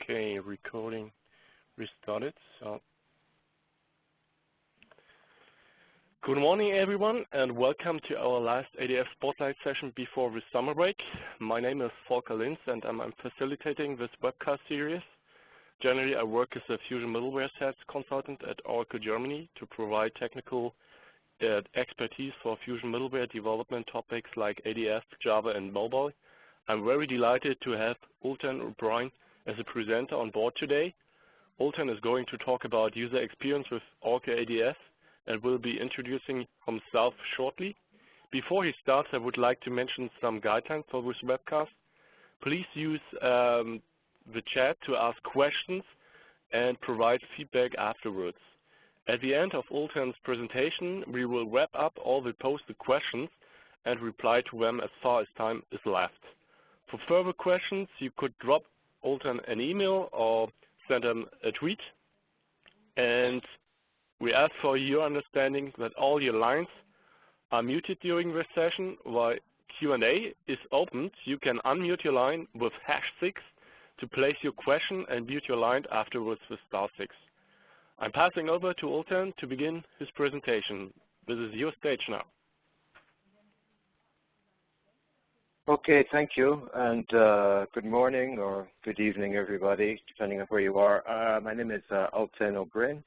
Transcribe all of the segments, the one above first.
Okay, recording restarted. So, good morning, everyone, and welcome to our last ADF Spotlight session before the summer break. My name is Volker Linz, and I'm facilitating this webcast series. Generally, I work as a Fusion Middleware Sales consultant at Oracle Germany to provide technical expertise for Fusion Middleware development topics like ADF, Java, and mobile. I'm very delighted to have Ultan O'Brien as a presenter on board today. Ultan is going to talk about user experience with Oracle ADF and will be introducing himself shortly. Before he starts, I would like to mention some guidelines for this webcast. Please use the chat to ask questions and provide feedback afterwards. At the end of Ultan's presentation, we will wrap up all the posted questions and reply to them as far as time is left. For further questions, you could drop Ultan an email or send him a tweet. And we ask for your understanding that all your lines are muted during this session. While Q&A is opened, you can unmute your line with #6 to place your question and mute your line afterwards with *6. I'm passing over to Ultan to begin his presentation. This is your stage now. Okay, thank you, and good morning or good evening, everybody, depending on where you are. My name is Ultan O'Brien.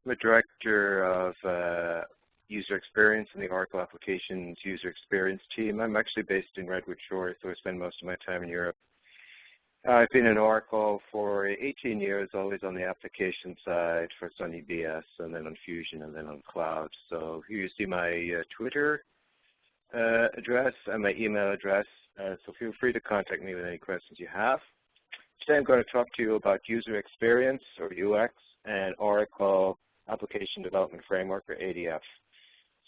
I'm a director of user experience in the Oracle Applications user experience team. I'm actually based in Redwood Shores, so I spend most of my time in Europe. I've been in Oracle for 18 years, always on the application side, first on EBS, and then on Fusion, and then on Cloud. So here you see my Twitter address and my email address, so feel free to contact me with any questions you have. Today I'm going to talk to you about user experience, or UX, and Oracle Application Development Framework, or ADF.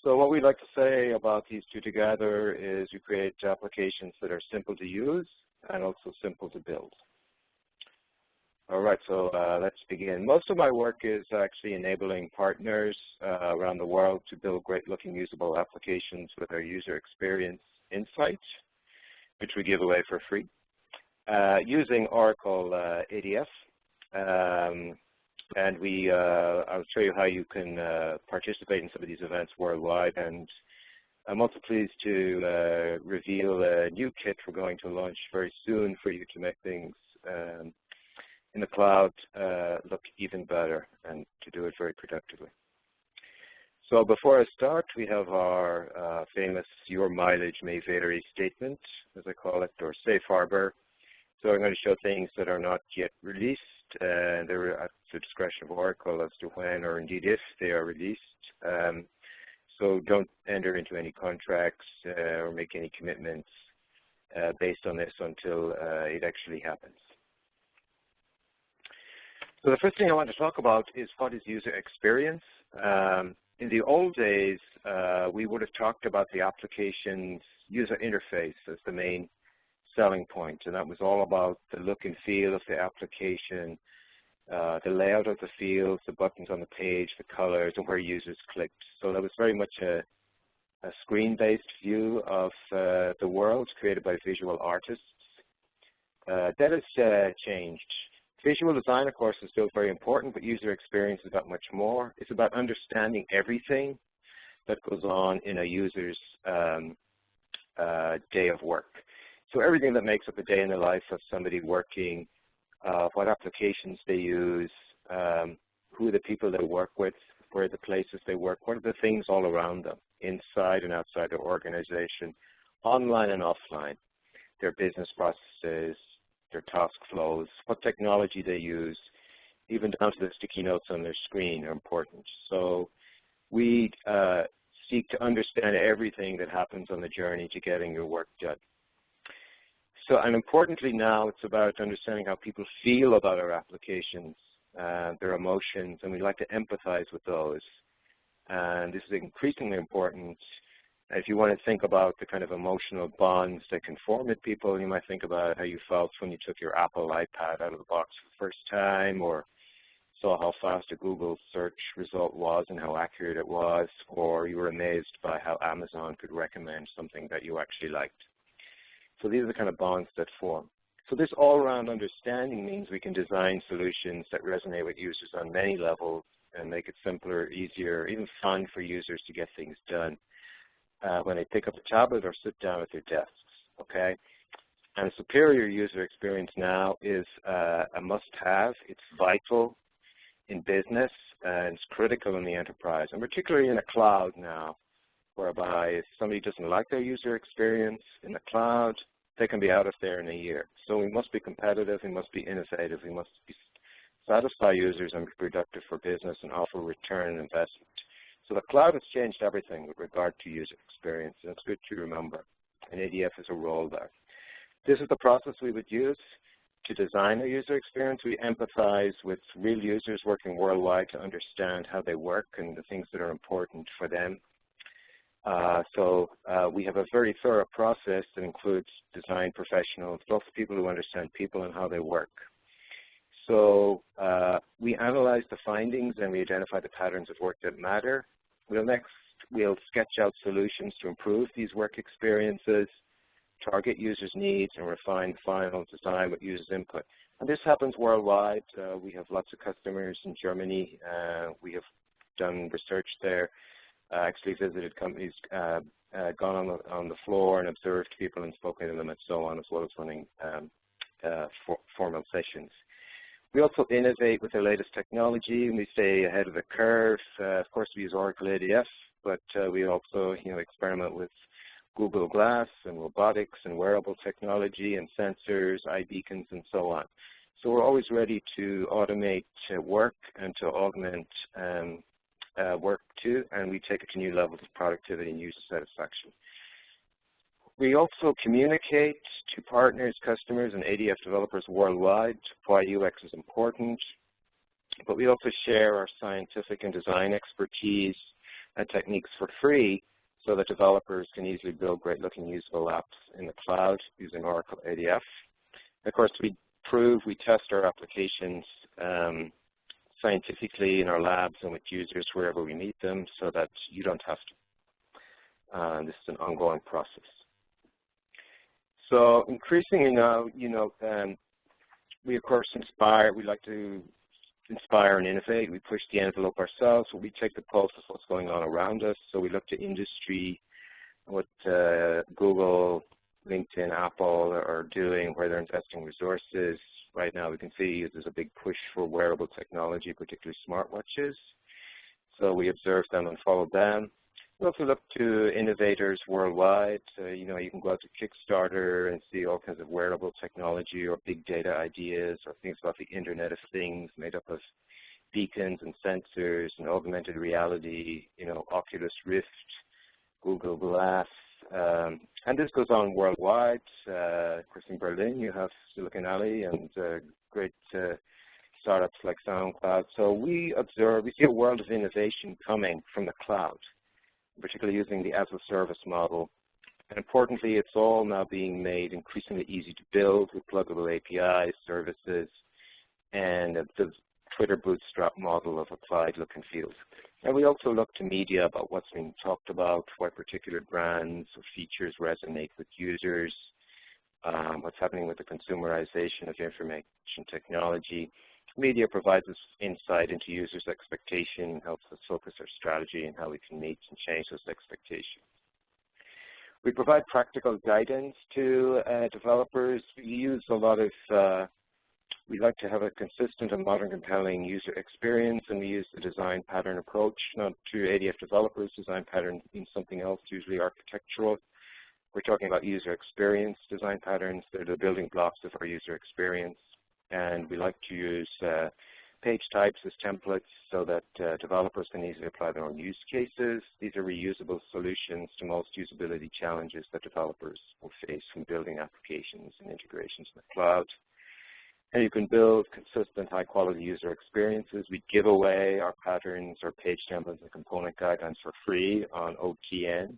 So what we like to say about these two together is we create applications that are simple to use and also simple to build. All right, so let's begin. Most of my work is actually enabling partners around the world to build great-looking usable applications with our user experience insights, which we give away for free, using Oracle ADF. And I'll show you how you can participate in some of these events worldwide. And I'm also pleased to reveal a new kit we're going to launch very soon for you to make things in the cloud look even better and to do it very productively. So before I start, we have our famous "your mileage may vary" statement, as I call it, or safe harbor. So I'm going to show things that are not yet released, and they're at the discretion of Oracle as to when or indeed if they are released. So don't enter into any contracts or make any commitments based on this until it actually happens. So the first thing I want to talk about is what is user experience. In the old days, we would have talked about the application's user interface as the main selling point, and that was all about the look and feel of the application, the layout of the fields, the buttons on the page, the colors, and where users clicked. So that was very much a screen-based view of the world created by visual artists. That has changed. Visual design, of course, is still very important, but user experience is about much more. It's about understanding everything that goes on in a user's day of work. So everything that makes up a day in the life of somebody working, what applications they use, who are the people they work with, where are the places they work, what are the things all around them, inside and outside their organization, online and offline, their business processes, their task flows, what technology they use, even down to the sticky notes on their screen are important. So we seek to understand everything that happens on the journey to getting your work done. So, and importantly now, it's about understanding how people feel about our applications, their emotions, and we like to empathize with those. And this is increasingly important. If you want to think about the kind of emotional bonds that can form with people, you might think about how you felt when you took your Apple iPad out of the box for the first time, or saw how fast a Google search result was and how accurate it was, or you were amazed by how Amazon could recommend something that you actually liked. So these are the kind of bonds that form. So this all-around understanding means we can design solutions that resonate with users on many levels and make it simpler, easier, even fun for users to get things done when they pick up a tablet or sit down at their desks, okay? And a superior user experience now is a must-have. It's vital in business, and it's critical in the enterprise, and particularly in a cloud now, whereby if somebody doesn't like their user experience in the cloud, they can be out of there in a year. So we must be competitive, we must be innovative, we must satisfy users and be productive for business and offer return on investment. So the cloud has changed everything with regard to user experience, and it's good to remember, and ADF has a role there. This is the process we would use to design a user experience. We empathize with real users working worldwide to understand how they work and the things that are important for them. We have a very thorough process that includes design professionals, lots of people who understand people and how they work. So we analyze the findings and we identify the patterns of work that matter. We'll sketch out solutions to improve these work experiences, target users' needs, and refine the final design with users' input. And this happens worldwide. We have lots of customers in Germany. We have done research there, actually visited companies, gone on the floor and observed people and spoken to them and so on, as well as running formal sessions. We also innovate with the latest technology, and we stay ahead of the curve. Of course, we use Oracle ADF, but we also, experiment with Google Glass and robotics and wearable technology and sensors, iBeacons, and so on. So we're always ready to automate work and to augment work too, and we take it to new levels of productivity and user satisfaction. We also communicate to partners, customers, and ADF developers worldwide why UX is important, but we also share our scientific and design expertise and techniques for free so that developers can easily build great-looking usable apps in the cloud using Oracle ADF. Of course, we test our applications scientifically in our labs and with users wherever we meet them so that you don't have to. This is an ongoing process. So increasingly now, we of course inspire. We like to inspire and innovate. We push the envelope ourselves. So we take the pulse of what's going on around us. So we look to industry, what Google, LinkedIn, Apple are doing, where they're investing resources. Right now we can see there's a big push for wearable technology, particularly smartwatches. So we observe them and follow them. We also look to innovators worldwide. You can go out to Kickstarter and see all kinds of wearable technology or big data ideas or things about the Internet of Things made up of beacons and sensors and augmented reality, Oculus Rift, Google Glass. And this goes on worldwide. Of course, in Berlin, you have Silicon Alley and great startups like SoundCloud. So we see a world of innovation coming from the cloud, particularly using the as-a-service model. And importantly, it's all now being made increasingly easy to build with pluggable APIs, services, and the Twitter bootstrap model of applied look and feel. And we also look to media about what's being talked about, what particular brands or features resonate with users, what's happening with the consumerization of information technology. Media provides us insight into users' expectation, helps us focus our strategy and how we can meet and change those expectations. We provide practical guidance to developers. We like to have a consistent and modern, compelling user experience, and we use the design pattern approach. Not to ADF developers, design pattern means something else, usually architectural. We're talking about user experience design patterns. They're the building blocks of our user experience. And we like to use page types as templates so that developers can easily apply their own use cases. These are reusable solutions to most usability challenges that developers will face when building applications and integrations in the cloud. And you can build consistent, high-quality user experiences. We give away our patterns, our page templates, and component guidelines for free on OTN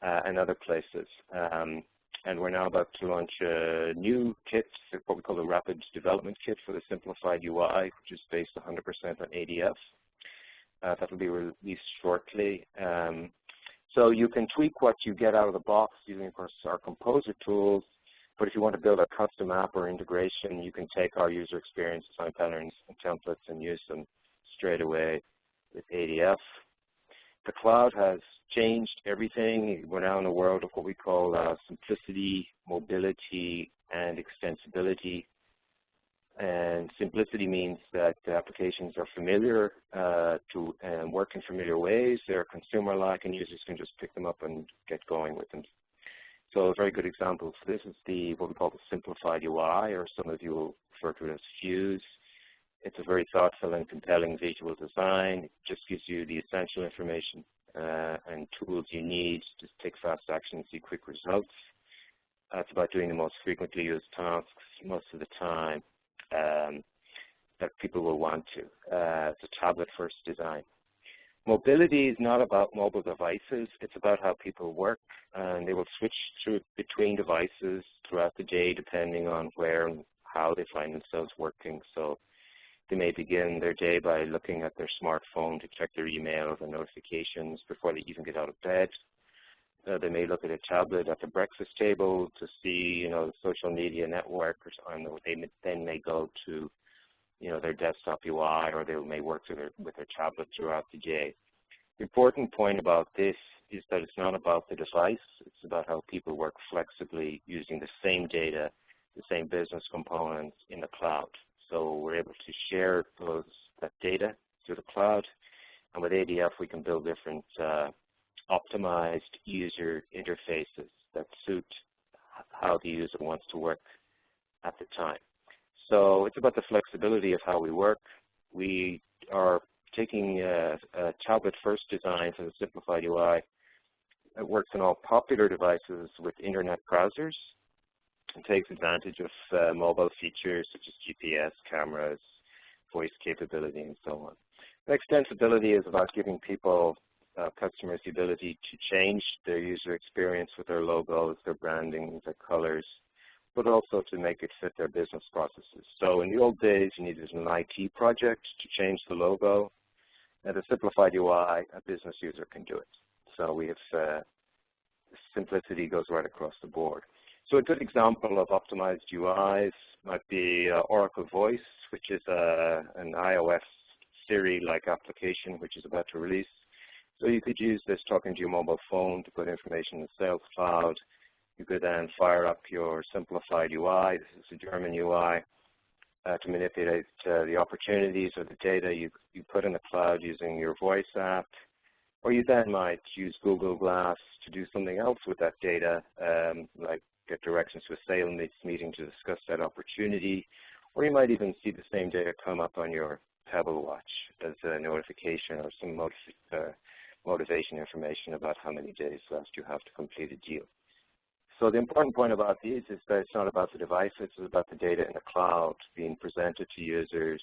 and other places. And we're now about to launch a new kit, what we call the Rapid Development Kit for the Simplified UI, which is based 100% on ADF. That will be released shortly. So you can tweak what you get out of the box using, of course, our composer tools, But if you want to build a custom app or integration, you can take our user experience design patterns and templates and use them straight away with ADF. The cloud has changed everything. We're now in a world of what we call simplicity, mobility, and extensibility. And simplicity means that the applications are familiar to and work in familiar ways. They're consumer-like, and users can just pick them up and get going with them. So a very good example for this is what we call the Simplified UI, or some of you will refer to it as Fuse. It's a very thoughtful and compelling visual design. It just gives you the essential information and tools you need to take fast action, see quick results. It's about doing the most frequently used tasks most of the time that people will want to. It's a tablet-first design. Mobility is not about mobile devices. It's about how people work, and they will switch between devices throughout the day depending on where and how they find themselves working. So they may begin their day by looking at their smartphone to check their emails and notifications before they even get out of bed. They may look at a tablet at the breakfast table to see, the social media network, or they then may go to, their desktop UI, or they may work with their tablet throughout the day. The important point about this is that it's not about the device. It's about how people work flexibly using the same data, the same business components in the cloud. So we're able to share that data through the cloud, and with ADF we can build different optimized user interfaces that suit how the user wants to work at the time. So it's about the flexibility of how we work. We are taking a tablet-first design for the Simplified UI. It works on all popular devices with internet browsers. It takes advantage of mobile features such as GPS, cameras, voice capability, and so on. The extensibility is about giving people, customers, the ability to change their user experience with their logos, their branding, their colors, but also to make it fit their business processes. So in the old days, you needed an IT project to change the logo. And the Simplified UI, a business user can do it. So we have simplicity goes right across the board. So a good example of optimized UIs might be Oracle Voice, which is an iOS Siri-like application which is about to release. So you could use this talking to your mobile phone to put information in the Sales Cloud. You could then fire up your Simplified UI. This is a German UI to manipulate the opportunities or the data you put in the cloud using your voice app. Or you then might use Google Glass to do something else with that data, like get directions to a sales meeting to discuss that opportunity. Or you might even see the same data come up on your Pebble Watch as a notification or some motivation information about how many days left you have to complete a deal. So the important point about these is that it's not about the device, it's about the data in the cloud being presented to users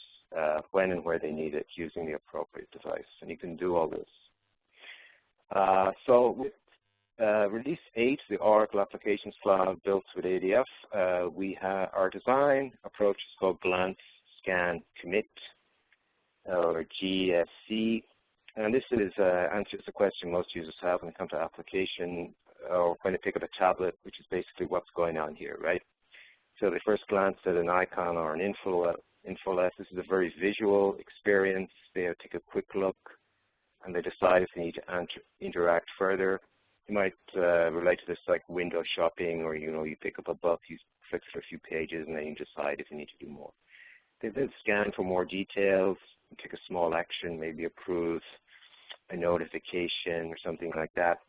when and where they need it using the appropriate device. And you can do all this. So with Release 8, the Oracle Applications Cloud built with ADF, our design approach is called Glance, Scan, Commit, or GSC. And this answers the question most users have when they come to application or when they pick up a tablet, which is basically what's going on here, right? So they first glance at an icon or an infolet. This is a very visual experience. They take a quick look, and they decide if they need to interact further. You might relate to this like window shopping, or you pick up a book, you click through a few pages, and then you decide if you need to do more. They then scan for more details, take a small action, maybe approve a notification or something like that.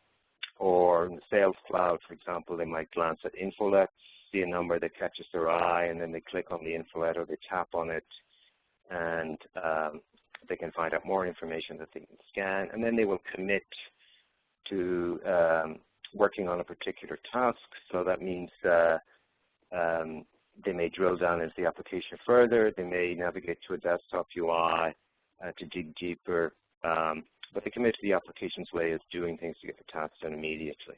Or in the Sales Cloud, for example, they might glance at infolets, see a number that catches their eye, and then they click on the infolet or they tap on it, and they can find out more information that they can scan. And then they will commit to working on a particular task. So that means they may drill down into the application further. They may navigate to a desktop UI to dig deeper. But they commit to the application's way of doing things to get the task done immediately.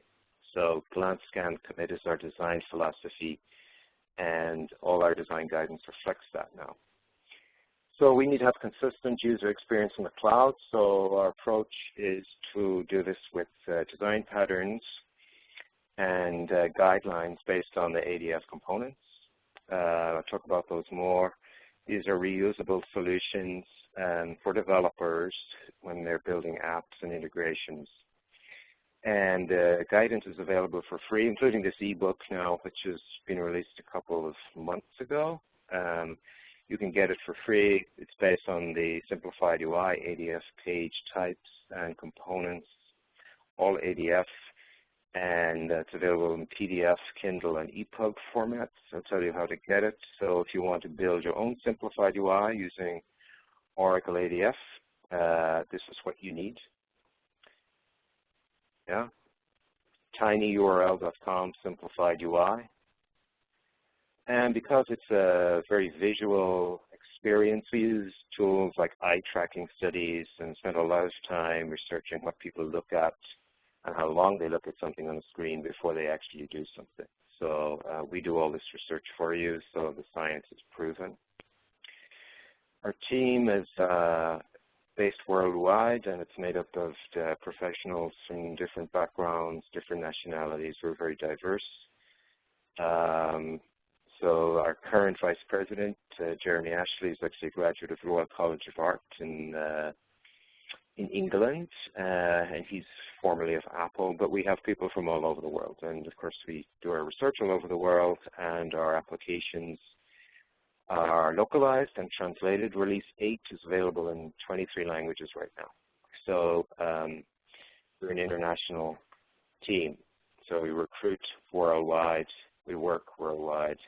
So glance, scan, commit is our design philosophy, and all our design guidance reflects that now. So we need to have consistent user experience in the cloud. So our approach is to do this with design patterns and guidelines based on the ADF components. I'll talk about those more. These are reusable solutions for developers when they're building apps and integrations. And guidance is available for free, including this ebook now, which has been released a couple of months ago. You can get it for free. It's based on the Simplified UI, ADF page types and components, all ADF, and it's available in PDF, Kindle, and EPUB formats. I'll tell you how to get it. So if you want to build your own Simplified UI using Oracle ADF, this is what you need. Yeah, tinyurl.com, Simplified UI. And because it's a very visual experience, we use tools like eye tracking studies and spend a lot of time researching what people look at and how long they look at something on the screen before they actually do something. So we do all this research for you, so the science is proven. Our team is based worldwide, and it's made up of professionals from different backgrounds, different nationalities. We're very diverse. So our current vice president, Jeremy Ashley, is actually a graduate of the Royal College of Art in England, and he's formerly of Apple, but we have people from all over the world. And of course, we do our research all over the world, and our applications are localized and translated. Release 8 is available in 23 languages right now. So we're an international team. So we recruit worldwide, we work worldwide.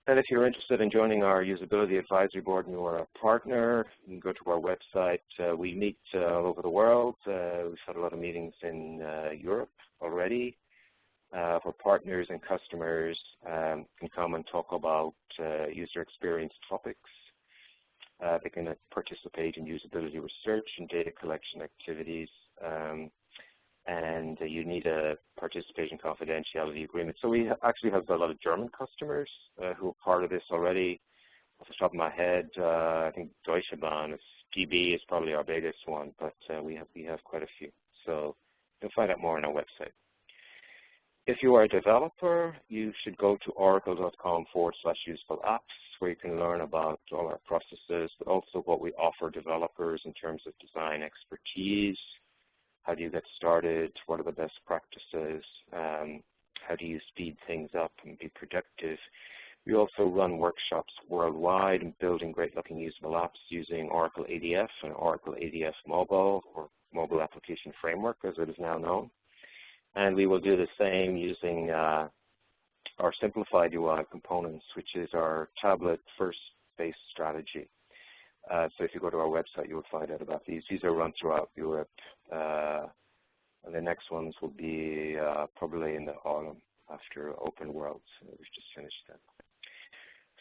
And if you're interested in joining our Usability Advisory Board and you are a partner, you can go to our website. We meet all over the world. We've had a lot of meetings in Europe already. For partners and customers can come and talk about user experience topics. They can participate in usability research and data collection activities. And you need a participation confidentiality agreement. So we actually have a lot of German customers who are part of this already. Off the top of my head, I think Deutsche Bahn, GB is probably our biggest one, but we have quite a few. So you'll find out more on our website. If you are a developer, you should go to oracle.com/useful apps, where you can learn about all our processes, but also what we offer developers in terms of design expertise. How do you get started? What are the best practices? How do you speed things up and be productive? We also run workshops worldwide in building great-looking usable apps using Oracle ADF and Oracle ADF Mobile, or Mobile Application Framework, as it is now known. And we will do the same using our Simplified UI components, which is our tablet-first-based strategy. So if you go to our website, you will find out about these. These are run throughout Europe, and the next ones will be probably in the autumn after Open World. We've just finished that.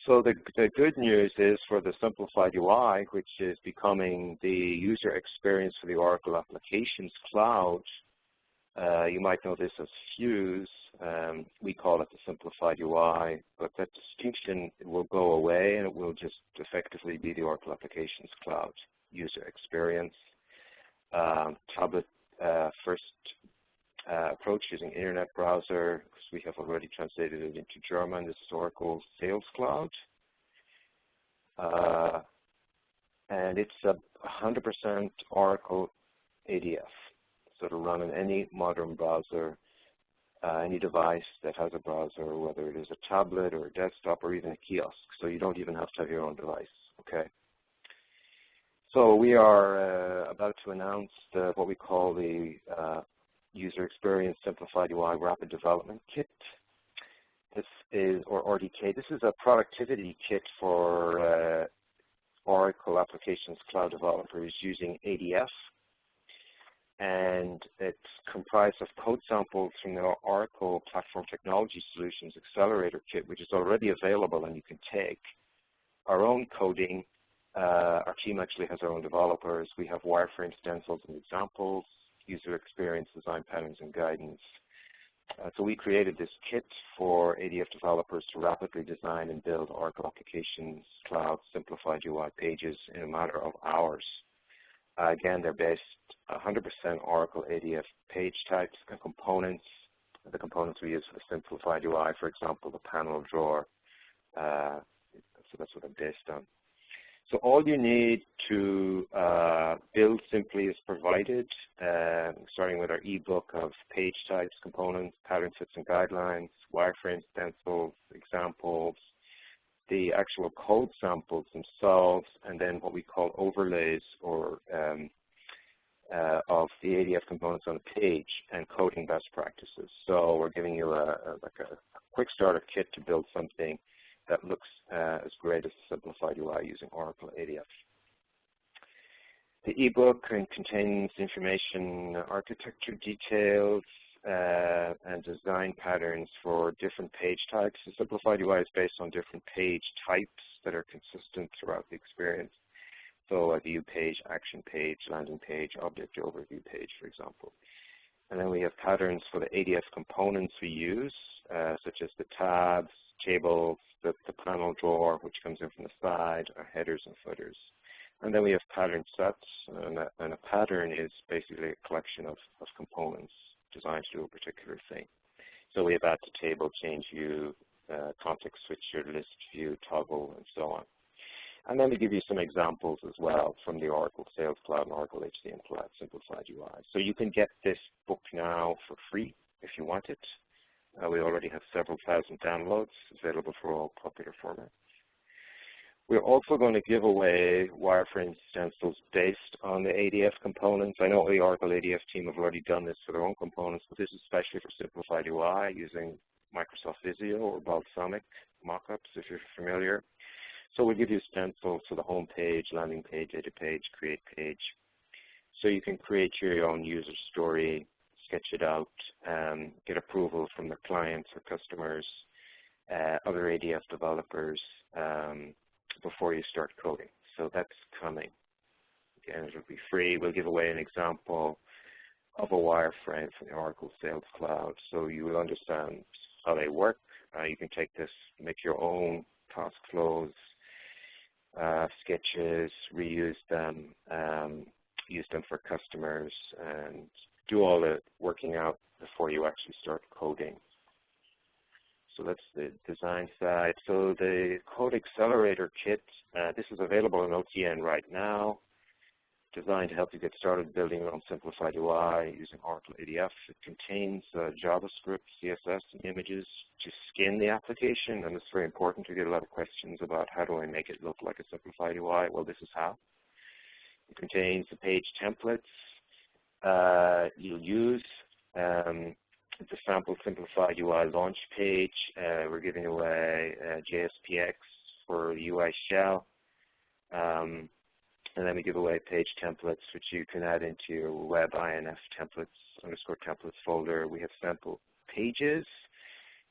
So the good news is for the Simplified UI, which is becoming the user experience for the Oracle Applications Cloud. You might know this as Fuse. We call it the Simplified UI, but that distinction will go away, and it will just effectively be the Oracle Applications Cloud user experience. Tablet first approach using Internet browser, because we have already translated it into German. This is Oracle Sales Cloud. And it's 100% Oracle ADF. So to run in any modern browser, any device that has a browser, whether it is a tablet or a desktop or even a kiosk. So you don't even have to have your own device, okay? So we are about to announce what we call the User Experience Simplified UI Rapid Development Kit. This is, or RDK, this is a productivity kit for Oracle Applications Cloud developers using ADF. And it's comprised of code samples from the Oracle Platform Technology Solutions Accelerator Kit, which is already available and you can take. Our own coding, our team actually has our own developers. We have wireframe stencils and examples, user experience, design patterns, and guidance. So we created this kit for ADF developers to rapidly design and build Oracle Applications Cloud Simplified UI pages in a matter of hours. Again, they're based 100% Oracle ADF page types and components. the components we use for the simplified UI, for example, the panel drawer. So that's what I'm based on. So all you need to build simply is provided, starting with our ebook of page types, components, pattern sets and guidelines, wireframe stencils, examples, the actual code samples themselves, and then what we call overlays or of the ADF components on a page and coding best practices. So we're giving you a quick starter kit to build something that looks as great as the Simplified UI using Oracle ADF. The ebook contains information, architecture details, and design patterns for different page types. The Simplified UI is based on different page types that are consistent throughout the experience. So a view page, action page, landing page, object overview page, for example. And then we have patterns for the ADF components we use, such as the tabs, tables, the panel drawer, which comes in from the side, our headers and footers. And then we have pattern sets, and a pattern is basically a collection of components designed to do a particular thing. So we have add to table, change view, context switcher, list view, toggle, and so on. And then we give you some examples as well from the Oracle Sales Cloud and Oracle HCM Cloud Simplified UI. So you can get this book now for free if you want it. We already have several thousand downloads available for all popular formats. We're also going to give away wireframe stencils based on the ADF components. I know the Oracle ADF team have already done this for their own components, but this is especially for Simplified UI using Microsoft Visio or Balsamic mockups, if you're familiar. So we'll give you stencils for the home page, landing page, edit page, create page. So you can create your own user story, sketch it out, get approval from the clients or customers, other ADF developers before you start coding. So that's coming. Again, it will be free. We'll give away an example of a wireframe from the Oracle Sales Cloud so you will understand how they work. You can take this, make your own task flows, sketches, reuse them, use them for customers, and do all the working out before you actually start coding. So that's the design side. So the Code Accelerator Kit, this is available in OTN right now, designed to help you get started building your own simplified UI using Oracle ADF. It contains JavaScript, CSS, and images to skin the application, and it's very important. We get a lot of questions about how do I make it look like a simplified UI. Well, this is how. It contains the page templates you'll use. It's a sample simplified UI launch page. We're giving away JSPX for the UI shell. And then we give away page templates, which you can add into your web INF templates _templates folder. We have sample pages,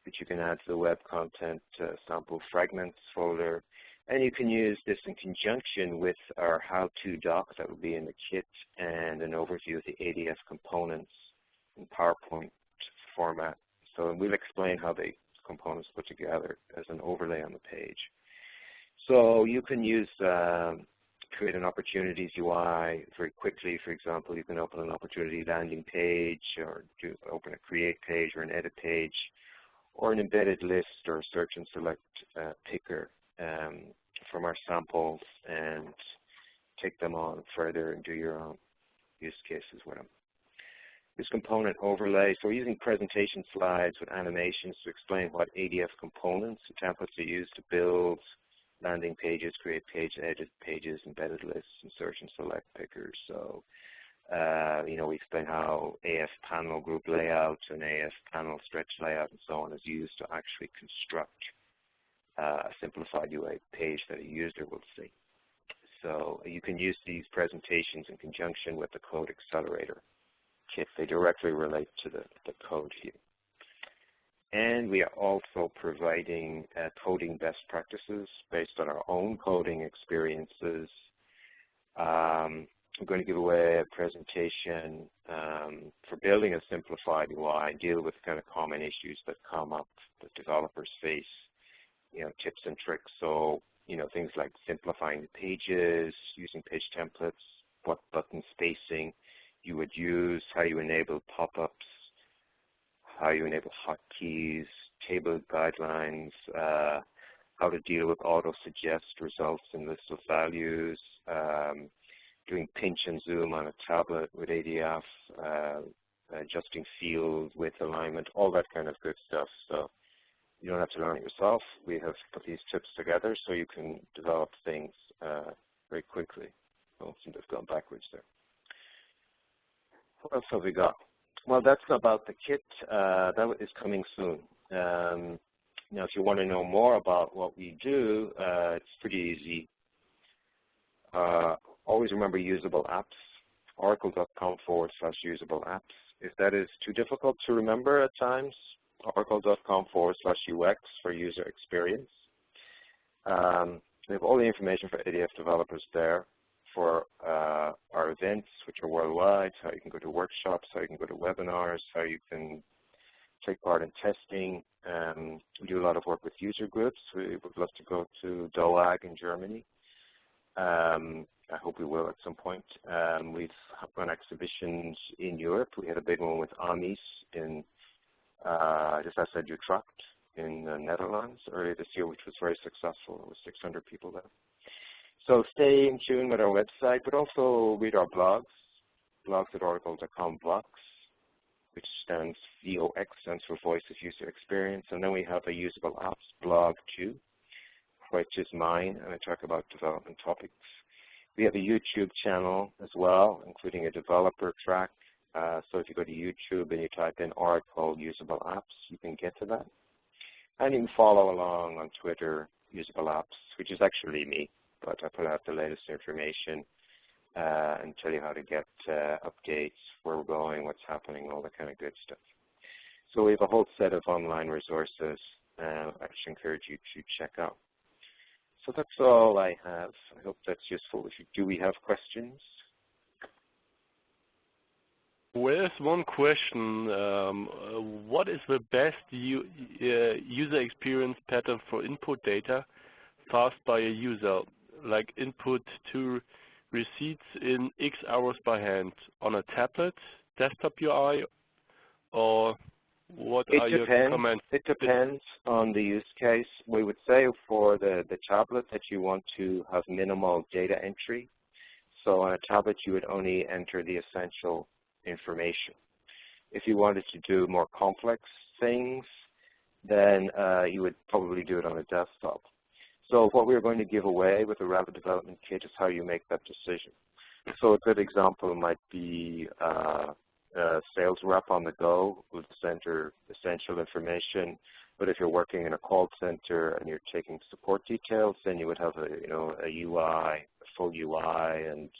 which you can add to the web content sample fragments folder. And you can use this in conjunction with our how-to doc that will be in the kit and an overview of the ADF components in PowerPoint format. So we'll explain how the components put together as an overlay on the page. So you can use create an opportunities UI very quickly. For example, you can open an opportunity landing page or open a create page or an edit page or an embedded list or search and select picker from our samples and take them on further and do your own use cases with them. This component overlay, so we're using presentation slides with animations to explain what ADF components and templates are used to build landing pages, create page, edit pages, embedded lists, and search and select pickers. So, we explain how AF panel group layout and AF panel stretch layout and so on is used to actually construct a simplified UI page that a user will see. So you can use these presentations in conjunction with the Code Accelerator Kit. They directly relate to the code here. And we are also providing coding best practices based on our own coding experiences. I'm going to give away a presentation for building a simplified UI, deal with kind of common issues that come up that developers face, tips and tricks. So, things like simplifying the pages, using page templates, what button spacing you would use, how you enable pop-ups, how you enable hotkeys, table guidelines, how to deal with auto-suggest results in list of values, doing pinch and zoom on a tablet with ADF, adjusting field width alignment, all that kind of good stuff. So you don't have to learn it yourself. We have put these tips together so you can develop things very quickly. Oh, I seem to have gone backwards there. What else have we got? Well, that's about the kit. That is coming soon. Now, if you want to know more about what we do, it's pretty easy. Always remember usable apps, oracle.com/usable apps. If that is too difficult to remember at times, oracle.com/UX for user experience. We have all the information for ADF developers there for our events, which are worldwide, how you can go to workshops, how you can go to webinars, how you can take part in testing. We do a lot of work with user groups. We would love to go to DOAG in Germany. I hope we will at some point. We've run exhibitions in Europe. We had a big one with AMIS in just outside Utrecht in the Netherlands earlier this year, which was very successful. There was 600 people there. So stay in tune with our website, but also read our blogs, blogs@oracle.com blogs, which stands VOX, stands for Voice of User Experience. And then we have a usable apps blog too, which is mine, and I talk about development topics. We have a YouTube channel as well, including a developer track. So if you go to YouTube and you type in Oracle Usable Apps, you can get to that. And you can follow along on Twitter, Usable Apps, which is actually me, but I put out the latest information and tell you how to get updates, where we're going, what's happening, all that kind of good stuff. So we have a whole set of online resources I actually encourage you to check out. So that's all I have. I hope that's useful. Do we have questions? Well, there's one question. What is the best user experience pattern for input data fast by a user, like input to receipts in X hours by hand on a tablet, desktop UI, or what are your comments? It depends on the use case. We would say for the tablet that you want to have minimal data entry. So on a tablet, you would only enter the essential information. If you wanted to do more complex things, then you would probably do it on a desktop. So what we're going to give away with the Rapid Development Kit is how you make that decision. So a good example might be a sales rep on the go who will enter essential information. But if you're working in a call center and you're taking support details, then you would have a UI, a full UI, and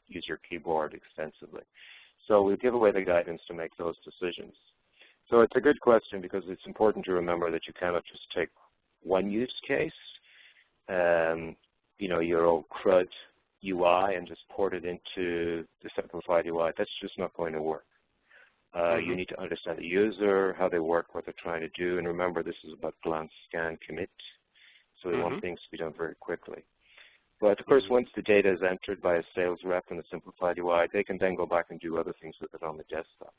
use your keyboard extensively. So we give away the guidance to make those decisions. So it's a good question because it's important to remember that you cannot just take one use case, your old CRUD UI, and just port it into the Simplified UI. That's just not going to work. You need to understand the user, how they work, what they're trying to do, and remember this is about glance, scan, commit. So we want things to be done very quickly. But of course, once the data is entered by a sales rep in the Simplified UI, they can then go back and do other things with it on the desktop.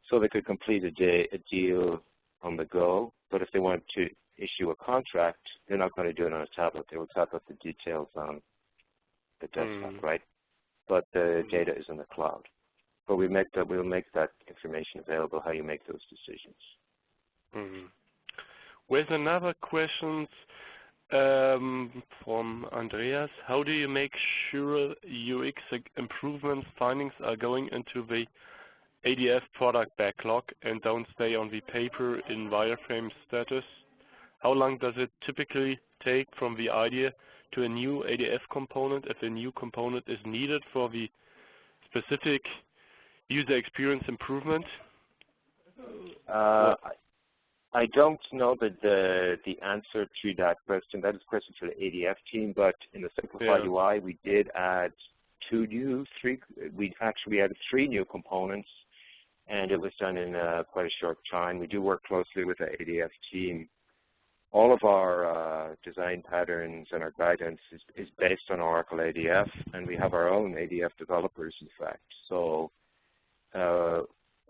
So they could complete a deal on the go, but if they want to issue a contract, they're not going to do it on a tablet. They will type up the details on the desktop, right? But the data is in the cloud. But we'll make that information available, how you make those decisions. With another question from Andreas, how do you make sure UX improvement findings are going into the ADF product backlog and don't stay on the paper in wireframe status? How long does it typically take from the idea to a new ADF component if a new component is needed for the specific user experience improvement? I don't know the answer to that question. That is a question for the ADF team, but in the Simplified UI, we did add we actually added 3 new components, and it was done in quite a short time. We do work closely with the ADF team. All of our design patterns and our guidance is based on Oracle ADF, and we have our own ADF developers, in fact. So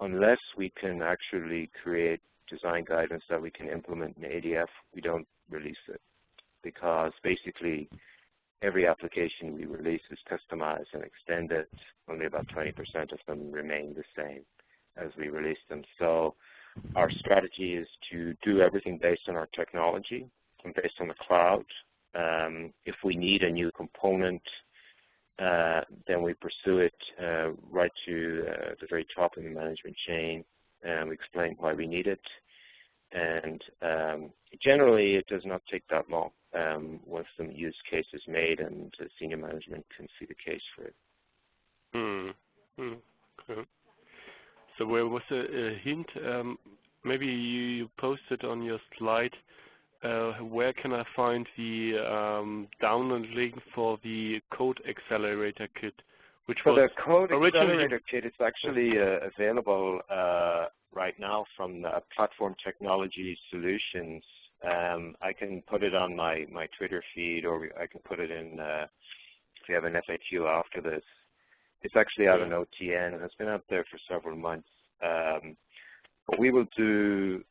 unless we can actually create design guidance that we can implement in ADF, we don't release it, because basically every application we release is customized and extended. Only about 20% of them remain the same as we release them. So our strategy is to do everything based on our technology and based on the cloud. If we need a new component, then we pursue it right to the very top of the management chain, and we explain why we need it. And generally, it does not take that long once the use case is made and senior management can see the case for it. Okay. So where was a hint? Maybe you posted on your slide. Where can I find the download link for the Code Accelerator Kit? For the Code Accelerator Kit, it's actually available right now from Platform Technology Solutions. I can put it on my Twitter feed, or I can put it in if you have an FAQ after this. It's actually out on OTN, and it's been out there for several months. What we will do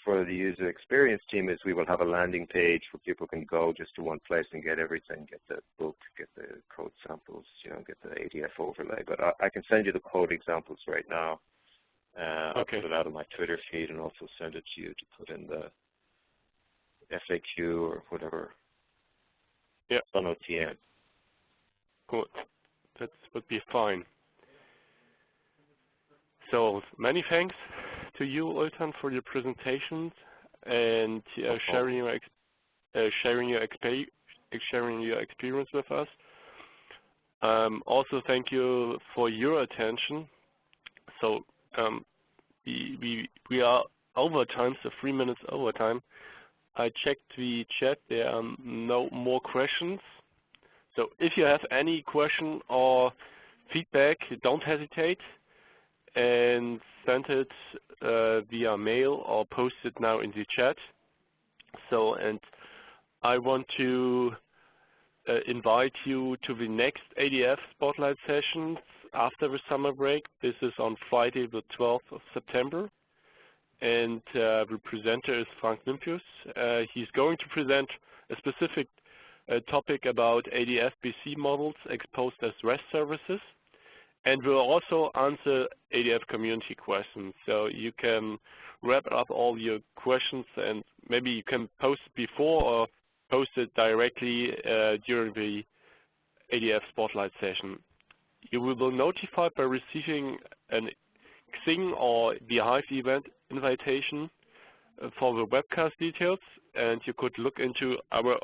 for the user experience team is we will have a landing page where people can go just to one place and get everything, get the book, get the code samples, get the ADF overlay. But I can send you the code examples right now. I'll put it out on my Twitter feed and also send it to you to put in the FAQ or whatever. Yeah. On OTN. Cool. That would be fine. So many thanks to you, Ultan, for your presentations and sharing your experience with us. Also, thank you for your attention. So we are over time, so 3 minutes over time. I checked the chat. There are no more questions. So if you have any question or feedback, don't hesitate and send it via mail or post it now in the chat. So, and I want to invite you to the next ADF Spotlight sessions after the summer break. This is on Friday, the 12th of September. And the presenter is Frank Nymphius. He's going to present a specific topic about ADF BC models exposed as REST services. And we'll also answer ADF community questions. So you can wrap up all your questions, and maybe you can post before or post it directly during the ADF Spotlight session. You will be notified by receiving an Xing or the Hive event invitation for the webcast details, and you could look into our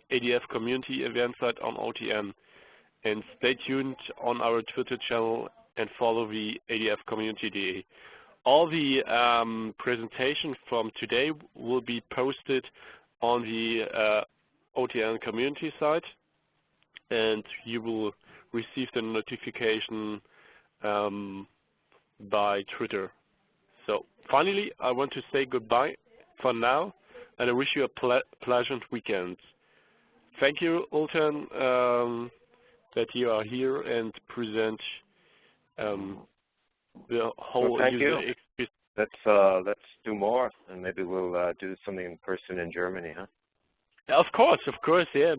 ADF community event site on OTN. And stay tuned on our Twitter channel and follow the ADF community DA. All the presentations from today will be posted on the OTN community site, and you will receive the notification by Twitter. So finally, I want to say goodbye for now, and I wish you a pleasant weekend. Thank you, Ultan, that you are here and present the whole user experience. Let's do more, and maybe we'll do something in person in Germany, huh? Of course, yeah.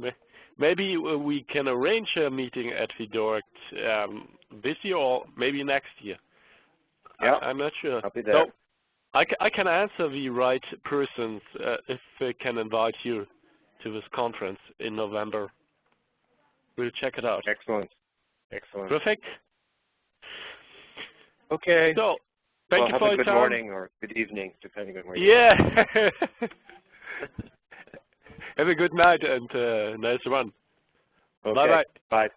Maybe we can arrange a meeting at the Direct this year or maybe next year. Yeah, I'm not sure. I'll be there. So I can answer the right persons if they can invite you to this conference in November. We'll check it out. Excellent. Perfect. Okay. So, thank you for your time. Have a good morning or good evening, depending on where you are. Yeah. Have a good night and nice run. Okay. Bye-bye. Bye.